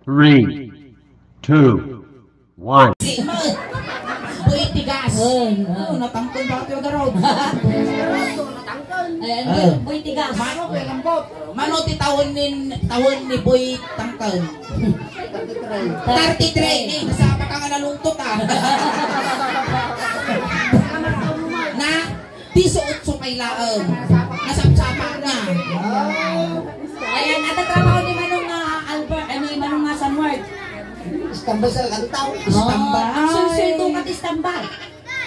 3, 2, 1. Buhay tigas. Natangkon ba ito garod? Buhay tigas. Mano ti tawon ni Buhay Tangkon? 33. Nasapa ka nga nalungtot ah. Na, tisuot so kay laang. Nasapsapa niya. Ayan, natatrabaho ni Manong Albert, ni Manong Sanward. Istambay sa kantaw. Istambay. Sulsul tukat istambay.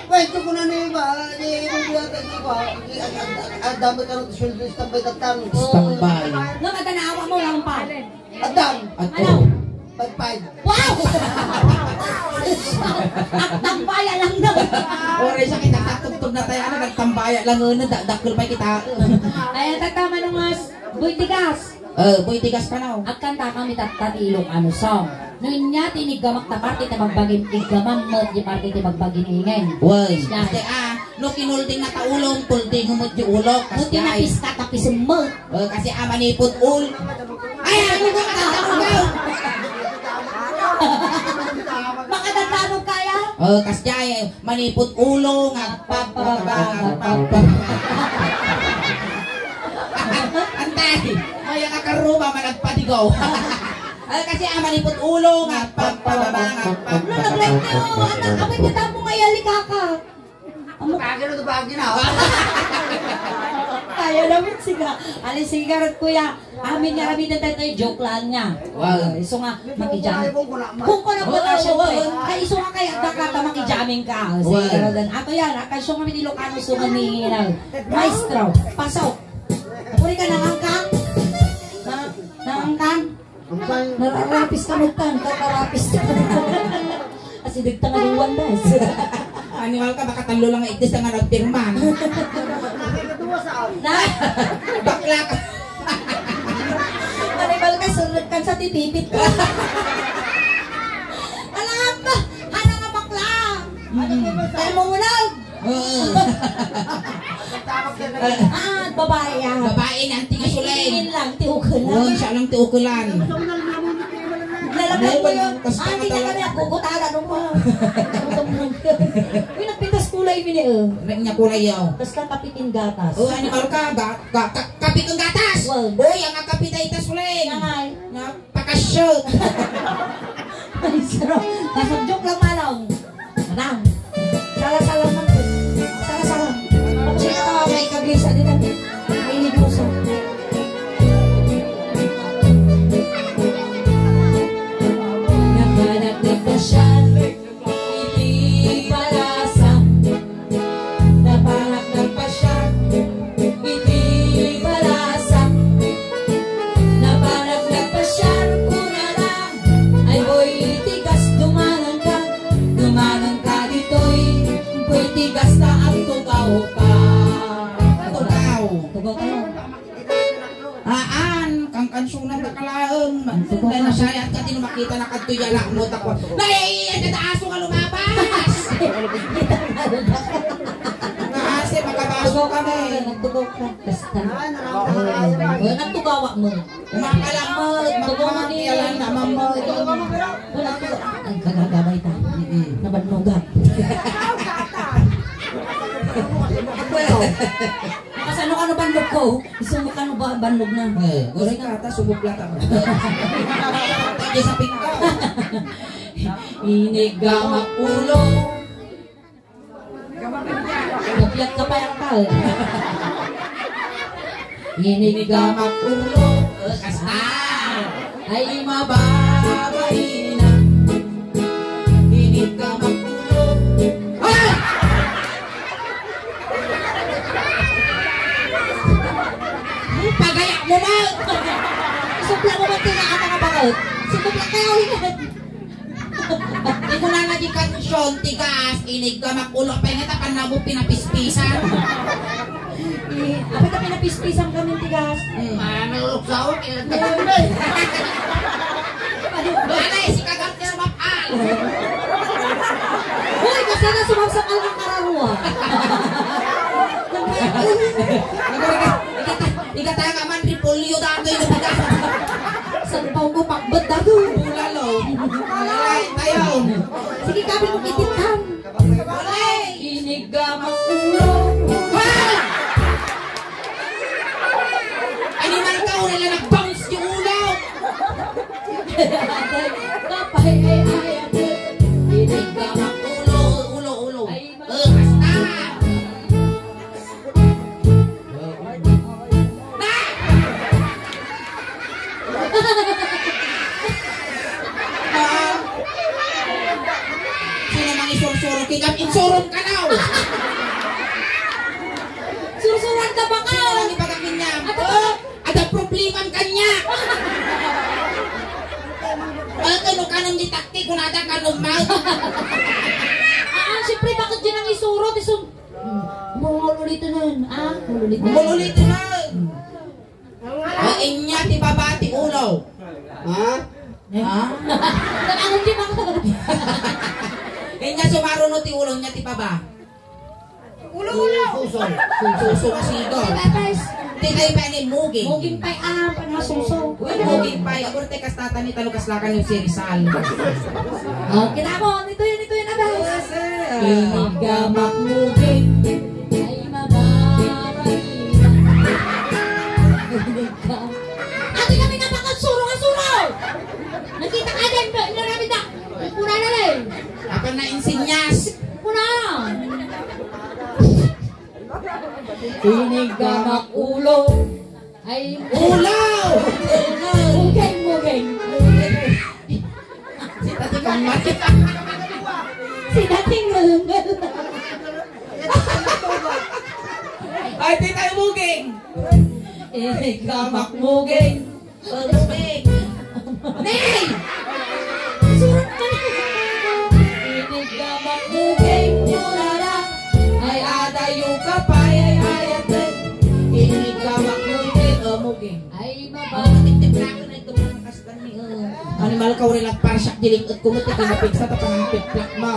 Pwede ko na na iba. Hindi mo yata iba. Ang dami ka ng sulsul istambay tatang. Istambay. Nung katanawa mo lang pa. Adang. Ano? Pagpag. Wow! Nagtambaya lang daw. Oray siya kita katugtog na tayo. Nagtambaya lang na. Dakil pa kita. Ayan, tatama nung Buhay tigas. Buhay tigas ka na. At kanta kami tatilong ano song. Noon niya tinigamak na parte na magbagin igaman mo di parte na magbagin ingin. Uy. Kasi no kinulding na kaulong tulding humot yung ulok. Buti na pista tapisin mo. Kasi manipot ul. Ay, ano ko katataw? Baka tatanong kaya? Kasi manipot ulo nga Antay, may nakaruba managpatigaw. Kasi manipot ulo nga Naglag na o, amoy kita mo ngayali kaka. Bagay na bagay na. Kaya naman siga. Alis sigaret kuya. Amin nga rami na tayo joke lang niya. Iso nga makijaming. Kung ko na po na siya kaya iso nga kaya dakata makijaming ka. Sigaret. Ato yan. Akasyo nga minilokano sungan ni Maestro. Pasok. Puri ka nangangkang? Nangangkang? Nararapis ka nagtan. Kakarapis ka. Kasi dagtang aluwan das. Animal ka, baka talo lang itis na nga nagpirman. Bakla ka. Animal ka, sunod ka sa titipit ko. Alam ba? Hana nga bakla. Kaya mo munag. Babae yan. Babae na ang tingasulay. Tingin lang, tiukulan. Siya lang tiukulan. Lalagay ko yun. Hindi niya kami nakukutala nung mga. Uy, nagpitas kulay bini Ring niya kulay yaw. Tapos kakapitin gatas. Animal ka, kapit ang gatas. Uy, ang kapit ay tasulay. Nangay. Pakashoot. Ay, sarap. Kasag joke lang manong. Manang. Salah-salah man. Salah-salah. Siya ka may kaglisa din natin. May negosyo. Naganap ng pasyal, hindi palasa. Napanap ng pasyal, hindi palasa. Napanap ng pasyal, kuna lang. Ay boy, tigas, dumanang ka dito'y. Boy, tigas na ang tugaw ka. Tugaw. Tugaw kayo. Kang kansunan ka kalaang. Dahil nasayat ka, din makita na katuyala mo tako. Naiiyan ka aso ka lumabas. Kasi makabaso kami. Nagtugaw ka. Basta. Nagtugawa mo. Makalamot. Makakialan na mamot. Ang kagagabay ta. Nabanlugat. Kasano ka na bandog ko? Isumok ka na ba bandog na? Gusto ka ata, subok lang ako. Tagi sa pingkaw. Inigamak ulo. Napiat ka pa yung tal. Inigamak ulo. Kasta. Ay mababay na. Inigamak ulo. Pagayak mo na! Supla mo ba tinakata ka bakit? Supla kayo hinad. Di ko na naging kansyon, tigas, inig ka makulo, pahingatapan na mo pinapispisan. Apa ka pinapispisan kami tigas? Manuluksaw. Balay, si kagat niya mapal. Uy, kasi na sumapsakal ng kararuwa. Ikataya ka man, ripolyo dati yung bigas. Sampaw ko pakbet dito. Bulalo. Alay, tayo. Sige, kapit mo kititan. Alay. Inigamang ulo. Animal ka, wala nag-bounce yung ulo. Kapay ay ate. Inigamang Ulo. Ay, Basta. Sino mang isursurong kikam? Insurong ka now! Susuran ka ba ka? Sino mang ipagakinyam? Ada problema kanya! Kano kanong ditakti kung ada kanong mouth? Siyempre, bakit dyan ang isurot? Mululit na nun. Mululit na. Mululit na! Inya ti babati ulo. Ha? Ha? Tanangon din ako. Inya sumaruno ti ulo niya ti baba. Ulo. Suso masigo. Tinay pa ni Muging. Muging pa'y panasuso. Muging pa. Agor te kastata ni Talukaslakan yung si Rizal. Kinamon, ito yun abas. Inigamak muging. Ay mabaray. Ate kami napakasurong-surong. Nakita ka din, inaramid na. Puna na rin. Ako na insinyas. Puna. Inigamak ulo. Ay Ulaw! muging. Si Tati Kamat. Si dating ngulungul. Ay, Titay Muging. Inigamak muging. Muging. Nay! Surat ka na. Inigamak muging. Murara. Ay, adayo ka pa. Ay, ayate. Inigamak Muging. Ay Titip na ako na ito mga kastan ni. Animal ka urilat para siya diling at kumuti ka na piksa tapang ang piplak mo.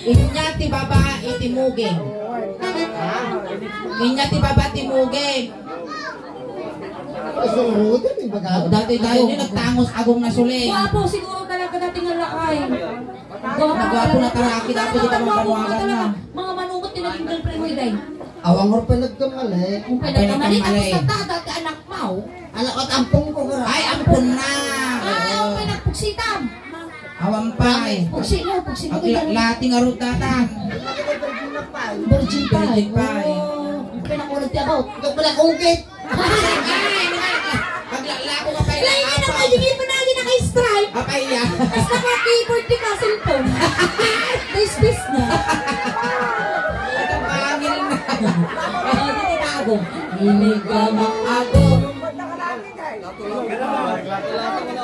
Inya ti baba iti Muging. Inya ti baba ti Muging. Dati tayo ni nagtangos agong nasuling. Guwapo, siguro talaga dating ang lakay. Nagwapo na taraki dapat di ka mapanuwagan na. Mga manungot din naging girlfriend mo iday. Awang or pinagkamali. Kung pinagkamali, Pinagkamali. tapos dati anak mo. Anak at ampong ko ka. Ay, ampun na. Ang pinagpugsitam. Awampay. Pugsi mo Ang iday. lating arut datan. Virgin pa. Virgin pa. Ang pinakulit niya about. Ito pala kungkit. Paglala ko ka pa Lain ilang na apay. hindi pa naging naka-stripe. Apay ya. Tapos naka-keyboard di ka cellphone. Space na. Ito pangil na. Dito na ako. Inigamak ako.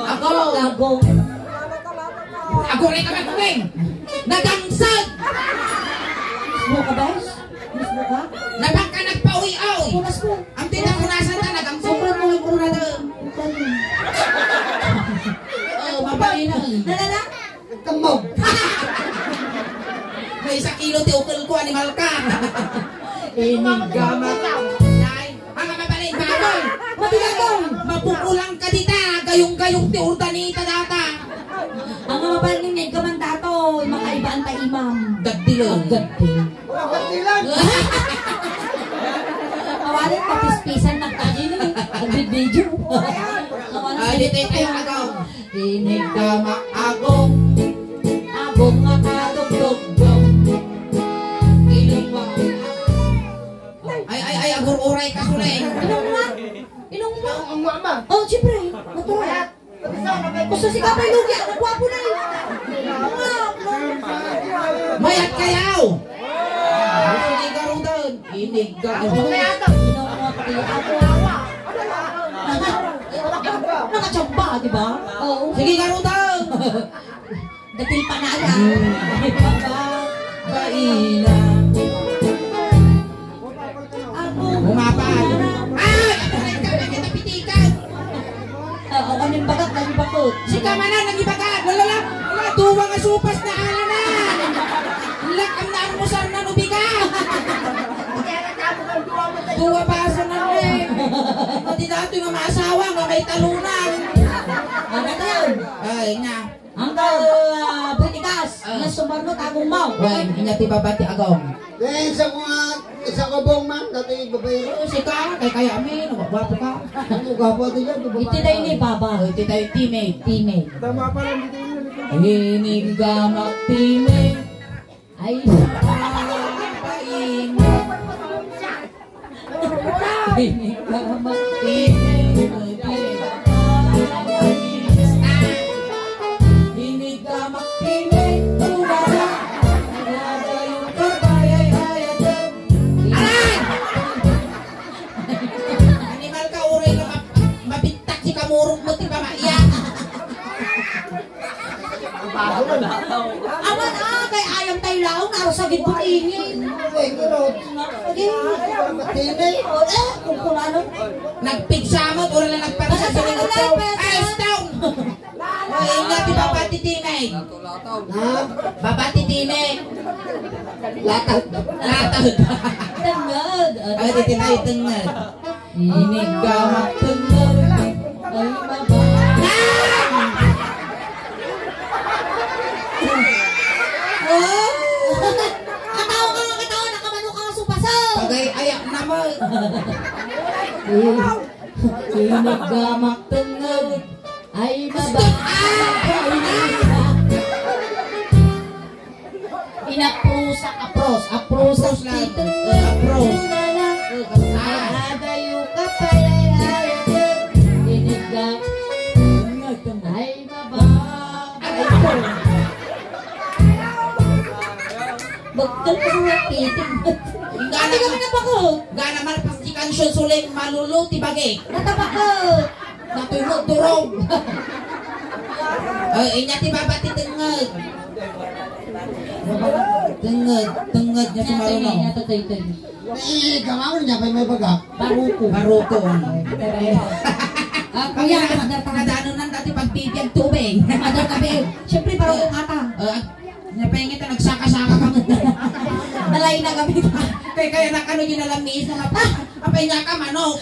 Ako. Agong. Ako rin ka magpaping. Nagangsag. Mismo ka ba? Mismo ka? Nabang ka nagpauwi-awi. Punas mo. Ang tinapunasan na nagangsag. Sobrang mo yung pura na. Oh, mabali na. Nalala? Nagkamog. May 1 kilo ti ukol ko, animal ka. Inigamak. Ay, mga mabalin, baboy. Matigatong. Mapukulang ka dita. Gayong-gayong ti urdanita data. Ang mga baling ngayon kamandato. Mga ibaan ta imam. Dagdilong. Wala kandilan. Awalit papispisan ng kanino. Nagbibidyo. Ay, dito tayo agaw. Inigamak Agong. agong nga kadugdugdog. Ilong mo. Ay, agur-uray ka sulay. Inong nga? Inong nga? Ang mama. Oh, siyempre. Natural. Basta si Kapay Lugi. Nagwapo na eh. Mayat kayaw. Hindi ka rin doon. Hindi ka rin. Inong nga pati ako. Nakachamba, di ba? Oo. Sige ka rin doon. Datil pa na ala. Kaila. Ako. Umapad. Ay! Ay, kami kita pitikan. Oo, anong bagat, anong bakot. Si Kamanan, nagibagad. Wala. Duwa nga supas na alanan. Lak ang naarmusar na nubigan. Duwa paso na rin. Pati dati nga maasawa nga may talunan. Ano na yun? Ay, na. Ang Butikas, nga sumarno tagong mau. Wala, inya ti babati agong. Dahil sa kabong man, dati babae. Si ka, kaya amin, wapo ka. Ano gapo ito yan? Iti tayo ni Baba. Iti tayo teammate. Teammate. Tama pa lang dito yun. Hinig gamak teammate. Ay, Papain. Hinig gamak teammate. Hinig gamak teammate. Tumala. Nagada yung kabayay hayat. Animal ka, uray na mabintak si kamurong mo, di ba maiyak? awan kay ayam tayo laong narusagin po ingin. Kung kulano. Nagpigsamot, ura na nagparasa sa mga tao. Ay, stone! Ay, nga, di babati teammate. Babati teammate. Latag. Tengad. Ay, di tayo tengad. Hinig gamak tengad. Ay, Baba. Katawa, nakamano ka nga supaso. Bagay ayak naman. Hinig gamak tengad. Ay, Baba. Inaprusak, apros lang. dito. Apros. Adayo ka pala, hinig gamak. Ay, Baba. Bagkal ka nga piting. Hindi kami napakot. Gana malpastikan siya sulit maluluti bagay. Natapakot. Natulog durog. Ay, inya ti babati tengad. Tengad niya sumarunong. Kamang niya pa may baga. Baruko. Kuya, Nadaanan nan dati pagbibiyag tubig. Adar kami. Siyempre, parang kung ata. Napahingit na nagsaka-saka ka mo. Nalay na kami. Kaya nakano yun nalamis na apay nga ka manok.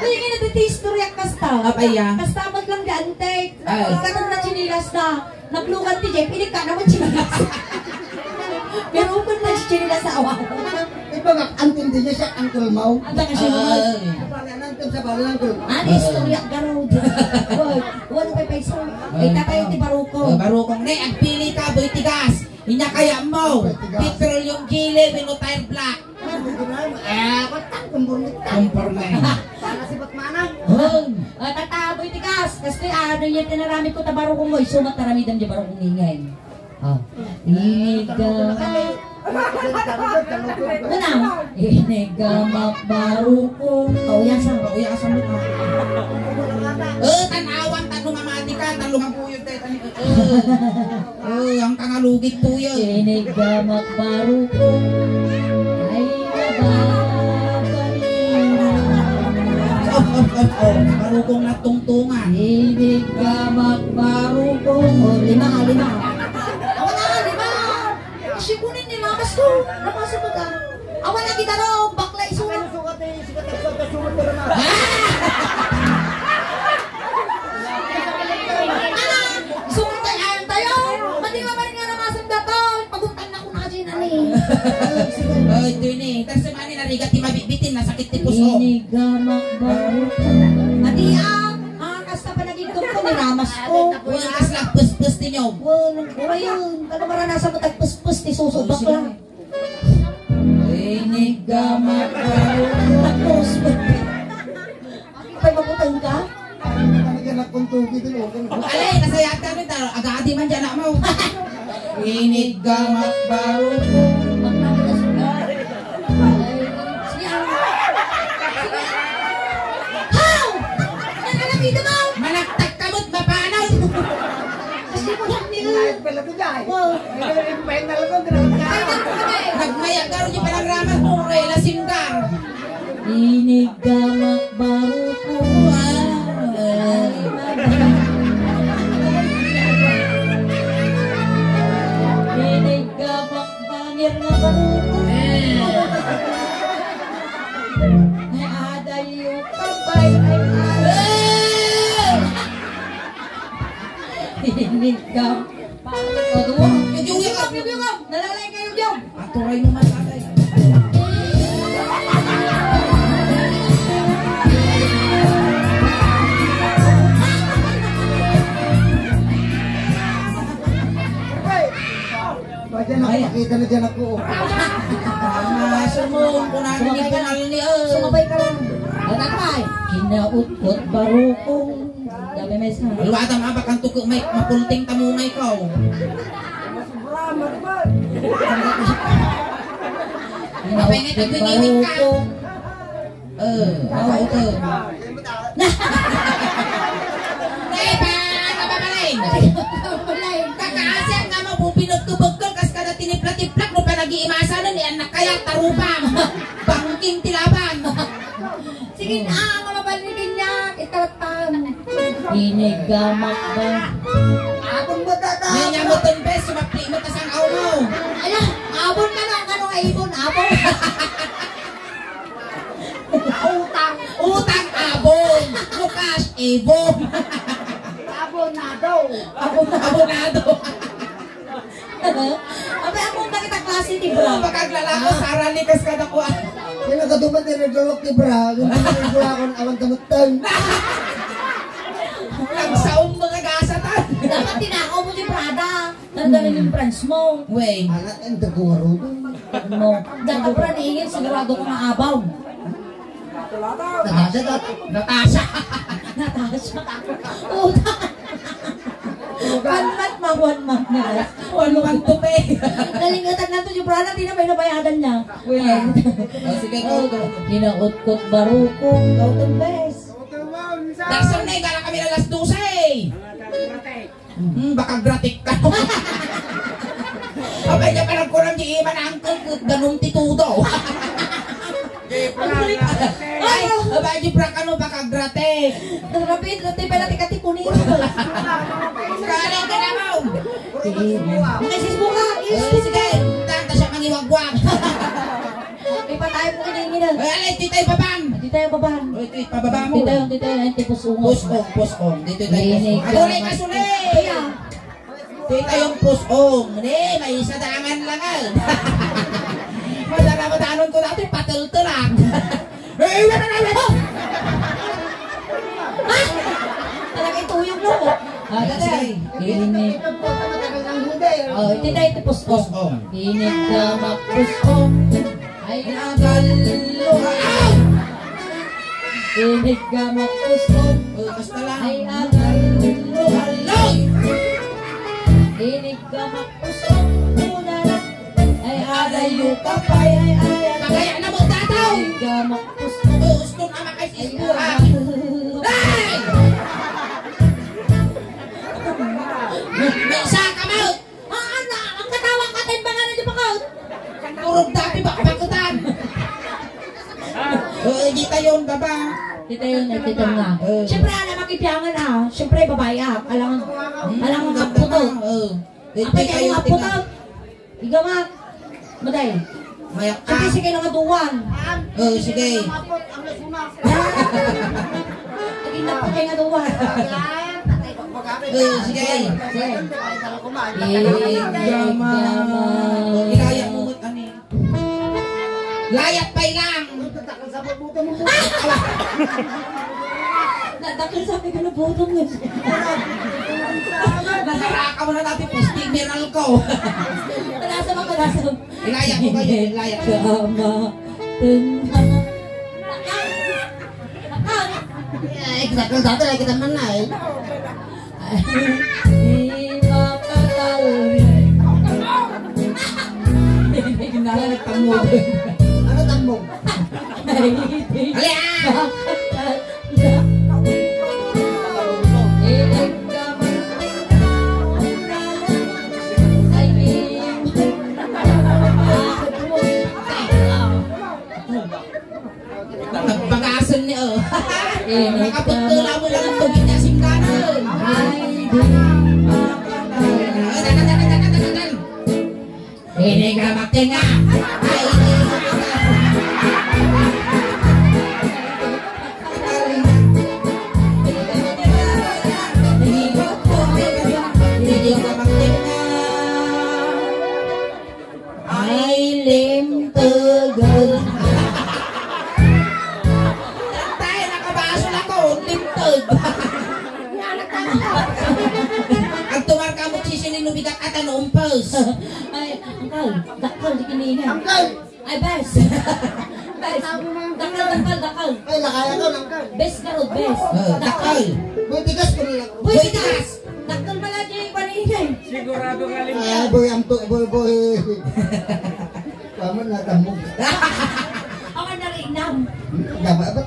Kaya nga natitihistoryak kasta. Apay ya. Kasta mat lang gantek. Ay. Kanon na chinilas na. Naglugan ti Jeff, inig ka naman chinilas. Pero kung na chinilas sa awa. Ibaga, antindi niya siya, Uncle Mau. Anda ka siya. Nantim sa bala Uncle. Ano istoryak garod. Wala pa paiso. Ay tatay ti baruko. Barukong ne, ang pili ka, boy tigas. Inya kaya mo. Petrol yung gili, minutire black. Kumpor na yun. Tataboy tigas. Kasi ano yung tinarami ko tabarukong mo. Isumat taramidam di barukong ingay. Inigamak. Ano? Inigamak barukong. Kauyasan. Kauyasan mo. Tanawan, tanong amati ka, tanong ang puyod tayo. Ang kangalugit po yun. Inigamak barukong. Ay Barukong na tungtungan. Inigamak barukong. Lima. Awan na, lima. Isikunin ni mamas ko. Napasok ka. Awan na kita ro. Bakla isulat. Isulat tayo. Mati nga nga namasan dato. Paguntan na ko na kasi nani. Ito yun eh. Tapos sa mani narigat ti mabibitin, nasakit ti puso. Inigamak barukong. Mati kasta pa nagigtom ko ni ramas ko. Huwag kas lang pus-pus ninyo. Wala yun. Kano maranasan mo tagpuspus ti susubak lang. Inigamak barukong. Tapos, pa'y mabutang ka? Alay, nasayata rin taro. Agadi man dyan mo. Inigamak barukong. How? Nananamito mo? Managtag kamot, mapanaw. Kasi mo lang nila. Wow. Nagmaya ka rin yung panagraman mo. Ray, lasinggar. Inigamak barukong. Inigamak bangir nga barukong. Ay aday yung kabay. Ay aday. Inig ka. O, duwa. Yung Nalalay kayo, yung. Aturay mo man tatay. Diyan ako, makita na dyan ako. Sumong ko na Sumabay ka lang. Sumabay ka lang. Tatay. Kinautkot barukong. Gabi may sa. Luwata mga bakang tuko may mapulting tamungay ko. Kinautkot barukong. Ako ito. Eh, paano ba balay? Kakaasya nga mo pinot ko bagkol kas kada tinipla-tiplak no pa nag-iimasa na ni anak kaya tarupang. Bangking tilaban. Sige na, mga baligin niya. Itaratan. Inigamak ba? Abon mo tata! May niya mo bes, sumapli mo tas ang aw mo. Ala, abon ka na. Ano nga ibon? Abon? Utang abon. Lukas ebon. Abonado! Abonado. Abay, ako na kita klase ni bro. Pagkaglalako, saralikas ka na ko. Kaya nagkaduman din nagdolok ni Bra. Kung hindi ko ako awan tamutang. Nagsaon mo nagasatan. Dapat tinakaw mo si Prada. Nandalin yung friends mo. Wey. Anak, enter ko nga ro. No. Dahil ka pra niingin, sigurado ko na abaw. Natasha tat. Natasha. Natasha. Uta. One month na. Ano kang tupe? Nalingatan na to si Prada, di na may nabayadan niya. Wey. Sige ko. Kinautkot barukong. Gautan bes. Dagsam na ikala kami na alas 12. Baka gratik ka. Abay niya parang kurang di iman ang angkol ganun titudo. Ay, abay di prank ano baka gratik. Rapid, pala tikati-kunin. Kala ka na mo. Makasis mo ka. Sige, tanta siya mangiwagwag. Ipatay mo kiningin. Ay, alay, titay baban. Di tayo babahan. Uy, pababa mo. Di tayo, ay tipos ungo. Puskong. Dito tayo Rinig puskong. ka. Atuloy ka sulit. Kaya, Dito yung puskong. Hindi, may isa dangan lang. Madala-madanon ko dati, patultulang. talaga ituyong no. Tatay. Rinig. Oh, di tayo tipos Puskong. Rinig ka magpuskong. Ay agaluhan. Rinig ka magpuskong. Basta lang. Ay agaluhan. Loy! Rinig ka magpuskong. Unalan. Ay adayo ka pa'y ay ayat. Pagaya na mo tataw! Rinig ka magpuskong. Gusto nga Ay makaisbuhan. agaluhan. Hey! May isa ka mo! Ang katawang katin ba nga na di ba ka? Turog dati ba kapakutan? Hindi tayo yung baba. Tita yun, tita nga. Siyempre, makipiyangan Siyempre, babae Alangan ang puto. Apa kayo nga puto? Igamat. Maday. Mayak ka. Siyempre, sige nga duwan. Sige. Lagi na pa kayo nga duwan. Sige. Sige. Gama. Ilayat mo mo't ani. Layat pa'y lang. Nadakil sa akin ka na butong yun. Nasaraka mo na natin posting mineral ko. Panasa mo, panasa. Ilayat mo kayo. Ilayat mo. Gama. Tenang. Ay, kinakal dati ay kita manay. Di makakalri. Hindi kinala nagtamog. Ano tambong? Nagbagasan niya nakapagtula mo lang ang tubig niya singkanan. Ini gamak tenga. tiga kata numpos. Ay, Uncle, dakal di kinihin. Angkal! Ay, bes. Bes. Dakal. Ay, nakaya ka, angkal. Bes karot, bes. Dakal. Boy, tigas ko nila. Boy, tigas. Dakal pala di kinihin. Ay, boy, boy. Kamu na tambog. Ako narinam. Gaba ba?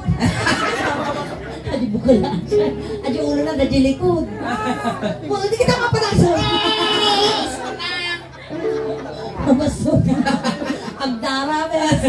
Adi bukal na. Adi ulo na nadilikod. Wala, di kita mapalasa. Masuk. Ang dara, bes.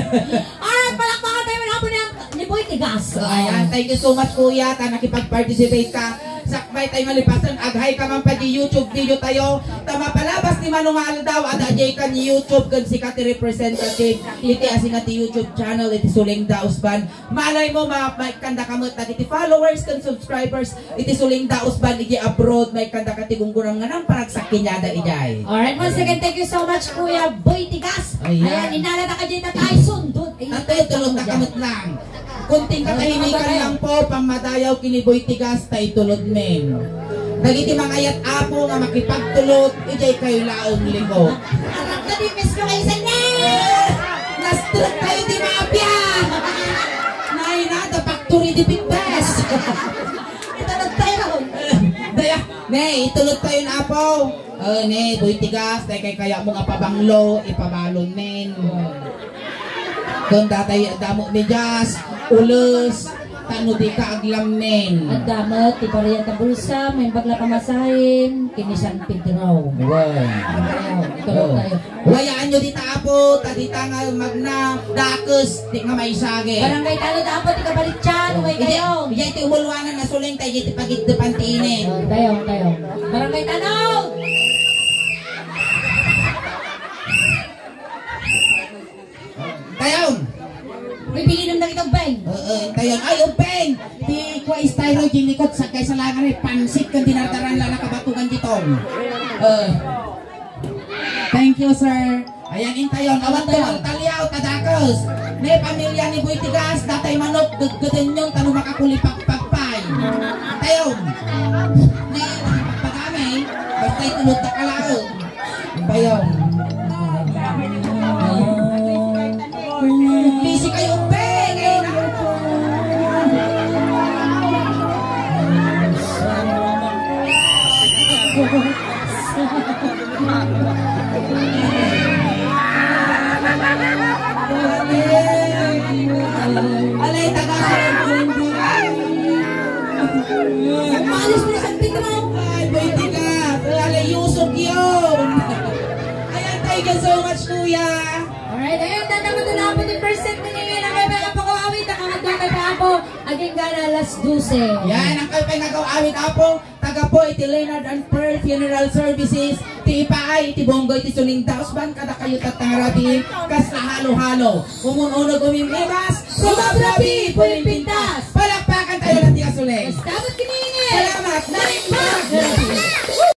Alright, palakpakan tayo manapon ni Boy Tigas. So, ayan, thank you so much kuya, ta nakipag-participate ka. Sakbay tayo malipasan, aghay ka man pa di YouTube video tayo. Tama palabas ni Manungal daw, ada jay ka ni YouTube, kan si kati representative. Iti asing ati YouTube channel, iti Suling Dausban. Malay mo, may kanda kamot na iti followers, kan subscribers, iti Suling Dausban, iti abroad, may kanda kati gunggunang nga nang parang sakinyada ijay. Alright, once again, thank you so much, Kuya Boy Tigas. Ayan. Ayan, inalata ka dyan tayo sundot. Tatay, tulog na kamot lang. Kunting katahimikan lang po, pang madayaw kiniboy tigas, tay tulod men. Nagiti mangayat apo nga makipagtulot, ijay kayo laong ligo. Arap ka di, miss ko kayo sa Nastulot kayo di maapya! Nainada, factory di bigbes! Itulog tayo. Daya, ne, itulot kayo na apo. Ne, boy tigas, tay kaya mo nga pabanglo, ipabalon men. Doon tatay, damo ni Jas, ulos, tano di ka aglam men. Ang damat, ipariyan ka bulsa, may bagla pamasahin, kini San Pedro. Itulog tayo. Wayaan nyo di tapo, tadita nga magna, dakos, di nga may sage. Barangay talo dapat, ikabalik dyan, umay kayo. Iyay ti umulwanan na suling tayo, iti pagit depan tiinin. Tayo. Barangay tanong! Tayon! May bilinom na kitang bang. Tayon, ay upeng! Di kwa styro ginikot sa kaysa langan eh, pansit kang dinardaran lang nakabatugan dito. Thank you, sir. Ayan, intayon. Awan to ang talyaw, tadakos. May pamilya ni Boy Tigas, datay manok, gudgudin yung tano makakulipak-pagpay. Tayon. May pagkami, basta itulog na kalao. Tayon. Busy kayo, Peng! Alay, taga-sarang Maalis mo na San Pedro. Ay, Boy Tigas! Alay, Yusuf yun! Ayan, thank you so much, kuya! Alright, ayun, tatamat na po yung first set na ngayon. Ang kayo mga pag-awit, nakamatulog kay Apo. Aging gana alas 12. Yan, ang kayo nag-awit apo, taga po, iti Leonard and Pearl Funeral Services, ti Ipaay, iti Bongo, iti Suling Dausban, kada kayo tatangaratin, kas na halo-halo. Umununog umimimas, sumabrabi, pulimpintas. Palakpakan tayo ng tiga Suling. Dapat kiningin. Salamat! Naring